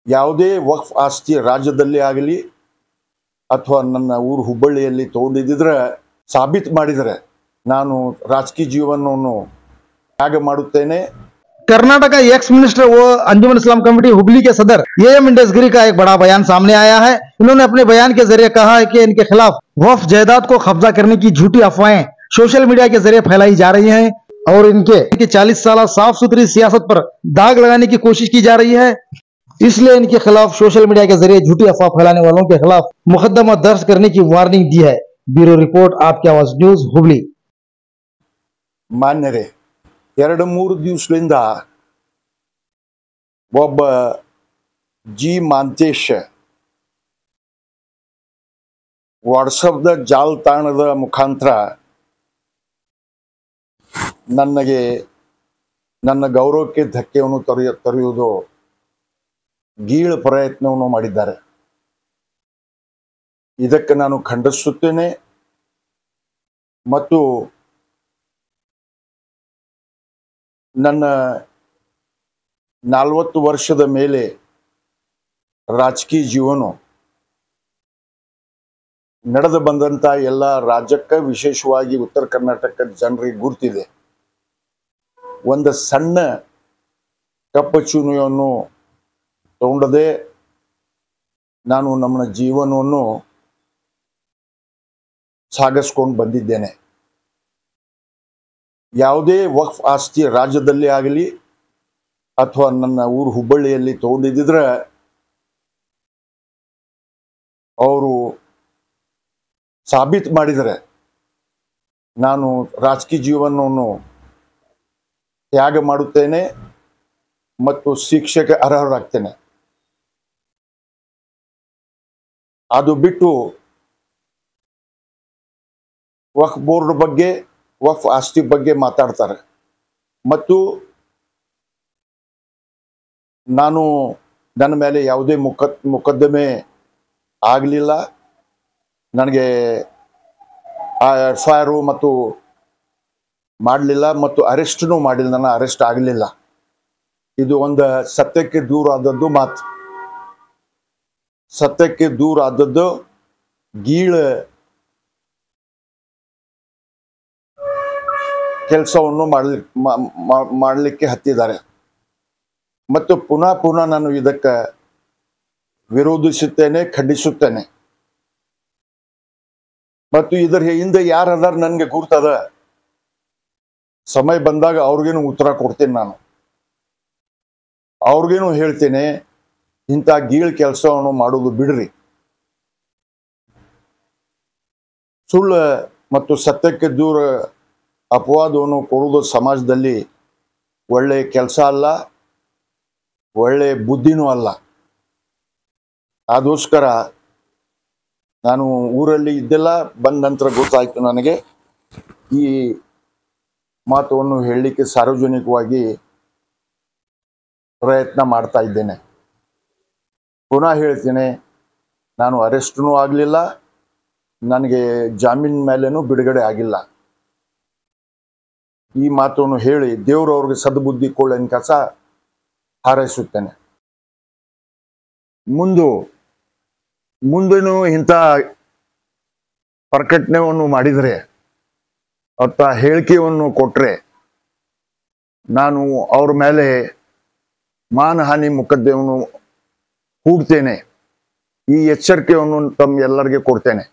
ಯಾವುದೇ ವಕ್ಫ್ ಆಸ್ತಿ ರಾಜ್ಯದಲ್ಲಿ ಆಗಲಿ ಅಥವಾ ನನ್ನ ಊರು ಹುಬ್ಬಳ್ಳಿಯಲ್ಲಿ ತಗೊಂಡಿದ್ದರೆ ಸಾಬೀತು ಮಾಡಿದರೆ ನಾನು ರಾಜಕೀಯ ಜೀವನವನ್ನು ತ್ಯಾಗ ಮಾಡುತ್ತೇನೆ। कर्नाटक का एक्स मिनिस्टर व अंजुमन इस्लाम कमेटी हुबली के सदर एएम इंडसगिरी का एक बड़ा बयान सामने आया है। इन्होंने अपने बयान के जरिए कहा है कि इनके खिलाफ वक्फ जायदाद को कब्जा करने की झूठी अफवाहें सोशल मीडिया के जरिए फैलाई जा रही हैं और इनके 40 साल साफ सुथरी सियासत पर दाग लगाने की कोशिश की जा रही है। इसलिए इनके खिलाफ सोशल मीडिया के जरिए झूठी अफवाह फैलाने वालों के खिलाफ मुकदमा दर्ज करने की वार्निंग दी है। ब्यूरो रिपोर्ट, आपकी आवाज न्यूज, हुबली। ಮಾನ್ಯರೇ, 2-3 ದಿವಸದಿಂದ ಒಬ್ಬ ಜಿ ಮಾಂತೇಶ್ ವಾಟ್ಸಪ್ದ ಜಾಲತಾಣದ ಮುಖಾಂತರ ನನ್ನ ಗೌರವಕ್ಕೆ ಧಕ್ಕೆಯನ್ನು ತರುವುದು ಗೀಳು ಪ್ರಯತ್ನವನ್ನು ಮಾಡಿದ್ದಾರೆ। ಇದಕ್ಕೆ ನಾನು ಖಂಡಿಸುತ್ತೇನೆ ಮತ್ತು ನನ್ನ 40 ವರ್ಷದ ಮೇಲೆ ರಾಜಕೀಯ ಜೀವನ ನಡೆದು ಬಂದಂತ ಎಲ್ಲ ರಾಜ್ಯಕ್ಕೆ, ವಿಶೇಷವಾಗಿ ಉತ್ತರ ಕರ್ನಾಟಕದ ಜನರಿಗೆ ಗುರುತಿದೆ। ಒಂದು ಸಣ್ಣ ಕಪ್ಪು ಚುನಿಯನ್ನು ತಗೊಂಡದೆ ನಾನು ನಮ್ಮ ಜೀವನವನ್ನು ಸಾಗಿಸ್ಕೊಂಡು ಬಂದಿದ್ದೇನೆ। ಯಾವುದೇ ವಕ್ಫ್ ಆಸ್ತಿ ರಾಜ್ಯದಲ್ಲಿ ಆಗಲಿ ಅಥವಾ ನನ್ನ ಊರು ಹುಬ್ಬಳ್ಳಿಯಲ್ಲಿ ತಗೊಂಡಿದ್ದರೆ ಅವರು ಸಾಬೀತು ಮಾಡಿದರೆ ನಾನು ರಾಜಕೀಯ ಜೀವನವನ್ನು ತ್ಯಾಗ ಮಾಡುತ್ತೇನೆ ಮತ್ತು ಶಿಕ್ಷೆಗೆ ಅರ್ಹರಾಗ್ತೇನೆ। ಅದು ಬಿಟ್ಟು ವಕ್ಫ್ ಬೋರ್ಡ್ ಬಗ್ಗೆ, ವಕ್ಫ್ ಆಸ್ತಿ ಬಗ್ಗೆ ಮಾತಾಡ್ತಾರೆ ಮತ್ತು ನನ್ನ ಮೇಲೆ ಯಾವುದೇ ಮೊಕದ್ದಮೆ ಆಗಲಿಲ್ಲ, ನನಗೆ FIR ಮತ್ತು ಮಾಡಲಿಲ್ಲ ಮತ್ತು ಅರೆಸ್ಟೂ ಮಾಡಿಲ್ಲ, ನನ್ನ ಅರೆಸ್ಟ್ ಆಗಲಿಲ್ಲ। ಇದು ಒಂದು ಸತ್ಯಕ್ಕೆ ದೂರ ಆದದ್ದು ಮಾತು, ಸತ್ಯಕ್ಕೆ ದೂರ ಆದದ್ದು ಗೀಳು ಕೆಲಸವನ್ನು ಮಾಡಲಿಕ್ಕೆ ಹತ್ತಿದ್ದಾರೆ ಮತ್ತು ಪುನಃ ನಾನು ಇದಕ್ಕೆ ವಿರೋಧಿಸುತ್ತೇನೆ, ಖಂಡಿಸುತ್ತೇನೆ ಮತ್ತು ಇದರ ಹಿಂದೆ ಯಾರದಾರ ನನಗೆ ಗುರ್ತದ, ಸಮಯ ಬಂದಾಗ ಅವ್ರಿಗೇನು ಉತ್ತರ ಕೊಡ್ತೇನೆ। ನಾನು ಅವ್ರಿಗೇನು ಹೇಳ್ತೇನೆ, ಇಂಥ ಗೀಳು ಕೆಲಸವನ್ನು ಮಾಡೋದು ಬಿಡ್ರಿ, ಸುಳ್ಳು ಮತ್ತು ಸತ್ಯಕ್ಕೆ ದೂರ ಅಪವಾದವನ್ನು ಕೊಡುವುದು ಸಮಾಜದಲ್ಲಿ ಒಳ್ಳೆಯ ಕೆಲಸ ಅಲ್ಲ, ಒಳ್ಳೆಯ ಬುದ್ಧಿನೂ ಅಲ್ಲ। ಅದಕ್ಕೋಸ್ಕರ ನಾನು ಊರಲ್ಲಿ ಇದ್ದೆಲ್ಲ ಬಂದ ನಂತರ ಗೊತ್ತಾಯ್ತು ನನಗೆ ಈ ಮಾತನ್ನು ಹೇಳಲಿಕ್ಕೆ ಸಾರ್ವಜನಿಕವಾಗಿ ಪ್ರಯತ್ನ ಮಾಡ್ತಾ ಇದ್ದೇನೆ। ಪುನಃ ಹೇಳ್ತೇನೆ, ನಾನು ಅರೆಸ್ಟೂ ಆಗಲಿಲ್ಲ, ನನಗೆ ಜಾಮೀನು ಮೇಲೇನೂ ಬಿಡುಗಡೆ ಆಗಿಲ್ಲ। ಈ ಮಾತನ್ನು ಹೇಳಿ ದೇವರು ಅವ್ರಿಗೆ ಸದ್ಬುದ್ಧಿ ಕೊಳ್ಳೋ ಕಸ ಹಾರೈಸುತ್ತೇನೆ। ಮುಂದೇನು ಇಂಥ ಪ್ರಕಟಣೆಯನ್ನು ಮಾಡಿದರೆ ಅಥವಾ ಹೇಳಿಕೆಯನ್ನು ಕೊಟ್ಟರೆ ನಾನು ಅವ್ರ ಮೇಲೆ ಮಾನಹಾನಿ ಮೊಕದ್ದಮೆಯನ್ನು ಹೂಡ್ತೇನೆ। ಈ ಎಚ್ಚರಿಕೆಯನ್ನು ತಮ್ಮ ಎಲ್ಲರಿಗೆ ಕೊಡ್ತೇನೆ।